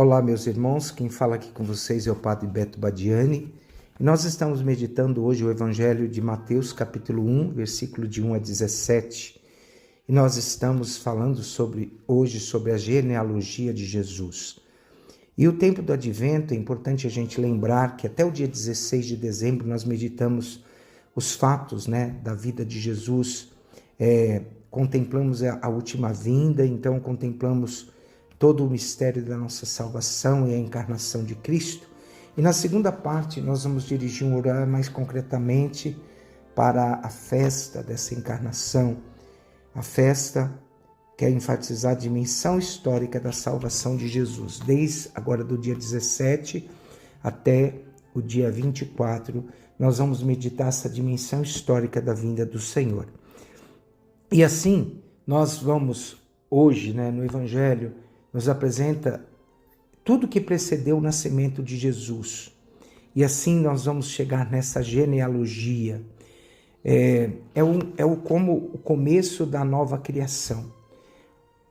Olá, meus irmãos, quem fala aqui com vocês é o Padre Beto Badiani. E nós estamos meditando hoje o Evangelho de Mateus, capítulo 1, versículo de 1 a 17. E nós estamos falando hoje sobre a genealogia de Jesus. E o tempo do Advento, é importante a gente lembrar que até o dia 16 de dezembro nós meditamos os fatos, da vida de Jesus. Contemplamos a última vinda, então contemplamos todo o mistério da nossa salvação e a encarnação de Cristo. E na segunda parte nós vamos dirigir um olhar mais concretamente para a festa dessa encarnação. A festa quer enfatizar a dimensão histórica da salvação de Jesus, desde agora do dia 17 até o dia 24, nós vamos meditar essa dimensão histórica da vinda do Senhor. E assim, nós vamos hoje, no Evangelho, nos apresenta tudo que precedeu o nascimento de Jesus. E assim nós vamos chegar nessa genealogia. Como o começo da nova criação.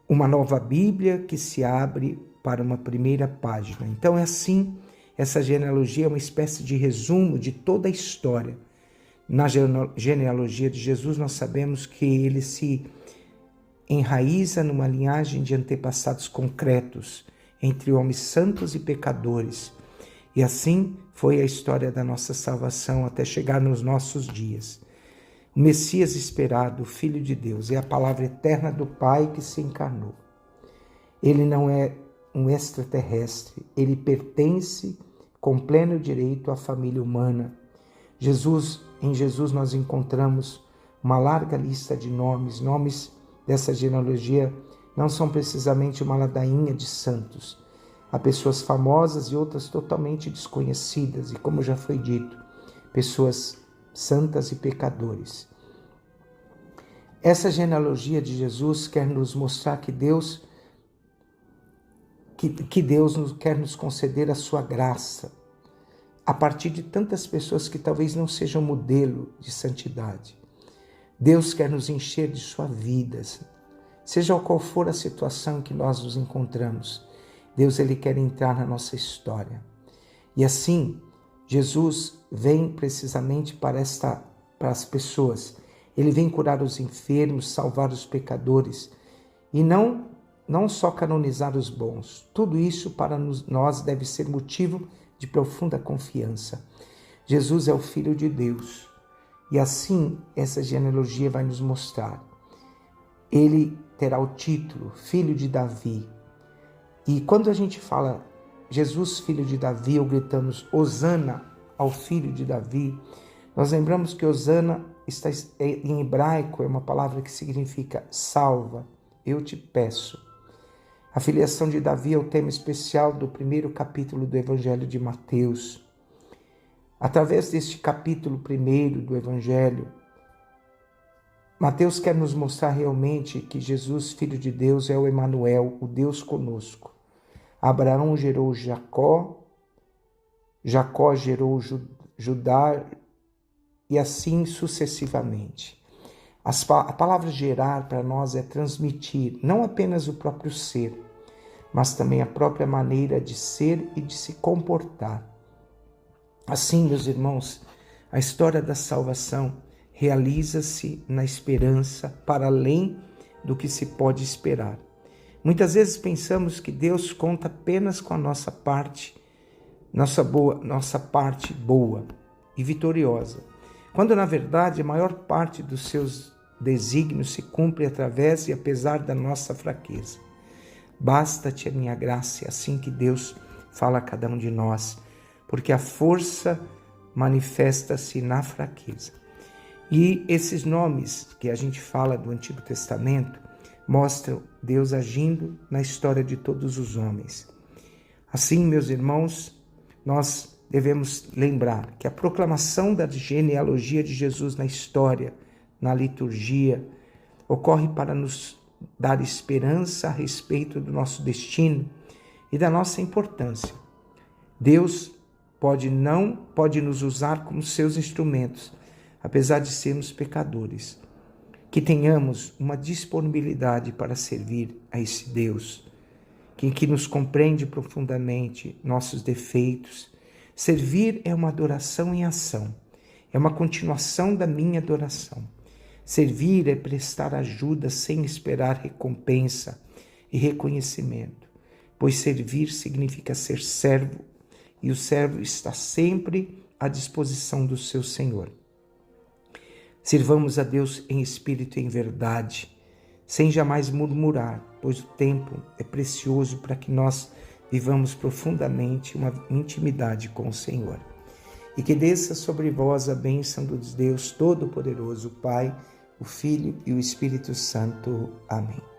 Uma nova Bíblia que se abre para uma primeira página. Então essa genealogia é uma espécie de resumo de toda a história. Na genealogia de Jesus nós sabemos que ele se enraiza numa linhagem de antepassados concretos, entre homens santos e pecadores. E assim foi a história da nossa salvação até chegar nos nossos dias. O Messias esperado, o Filho de Deus, é a palavra eterna do Pai que se encarnou. Ele não é um extraterrestre, ele pertence com pleno direito à família humana. Em Jesus nós encontramos uma larga lista de nomes dessa genealogia não são precisamente uma ladainha de santos. Há pessoas famosas e outras totalmente desconhecidas, e como já foi dito, pessoas santas e pecadores. Essa genealogia de Jesus quer nos mostrar que Deus quer nos conceder a sua graça, a partir de tantas pessoas que talvez não sejam modelo de santidade. Deus quer nos encher de sua vida, seja qual for a situação em que nós nos encontramos. Deus ele quer entrar na nossa história. E assim, Jesus vem precisamente para as pessoas. Ele vem curar os enfermos, salvar os pecadores e não só canonizar os bons. Tudo isso para nós deve ser motivo de profunda confiança. Jesus é o Filho de Deus. E assim, essa genealogia vai nos mostrar. Ele terá o título, Filho de Davi. E quando a gente fala Jesus, Filho de Davi, ou gritamos Hosana ao Filho de Davi, nós lembramos que Hosana em hebraico é uma palavra que significa salva, eu te peço. A filiação de Davi é o tema especial do primeiro capítulo do Evangelho de Mateus. Através deste capítulo primeiro do Evangelho, Mateus quer nos mostrar realmente que Jesus, Filho de Deus, é o Emanuel, o Deus conosco. Abraão gerou Jacó, Jacó gerou Judá e assim sucessivamente. A palavra gerar para nós é transmitir não apenas o próprio ser, mas também a própria maneira de ser e de se comportar. Assim, meus irmãos, a história da salvação realiza-se na esperança para além do que se pode esperar. Muitas vezes pensamos que Deus conta apenas com a nossa parte boa e vitoriosa, quando na verdade a maior parte dos seus desígnios se cumpre através e apesar da nossa fraqueza. Basta-te a minha graça, é assim que Deus fala a cada um de nós, porque a força manifesta-se na fraqueza. E esses nomes que a gente fala do Antigo Testamento mostram Deus agindo na história de todos os homens. Assim, meus irmãos, nós devemos lembrar que a proclamação da genealogia de Jesus na história, na liturgia, ocorre para nos dar esperança a respeito do nosso destino e da nossa importância. Deus pode nos usar como seus instrumentos, apesar de sermos pecadores. Que tenhamos uma disponibilidade para servir a esse Deus que nos compreende profundamente nossos defeitos. Servir é uma adoração em ação, é uma continuação da minha adoração. Servir é prestar ajuda sem esperar recompensa e reconhecimento, pois servir significa ser servo, e o servo está sempre à disposição do seu Senhor. Sirvamos a Deus em espírito e em verdade, sem jamais murmurar, pois o tempo é precioso para que nós vivamos profundamente uma intimidade com o Senhor. E que desça sobre vós a bênção do Deus Todo-Poderoso, o Pai, o Filho e o Espírito Santo. Amém.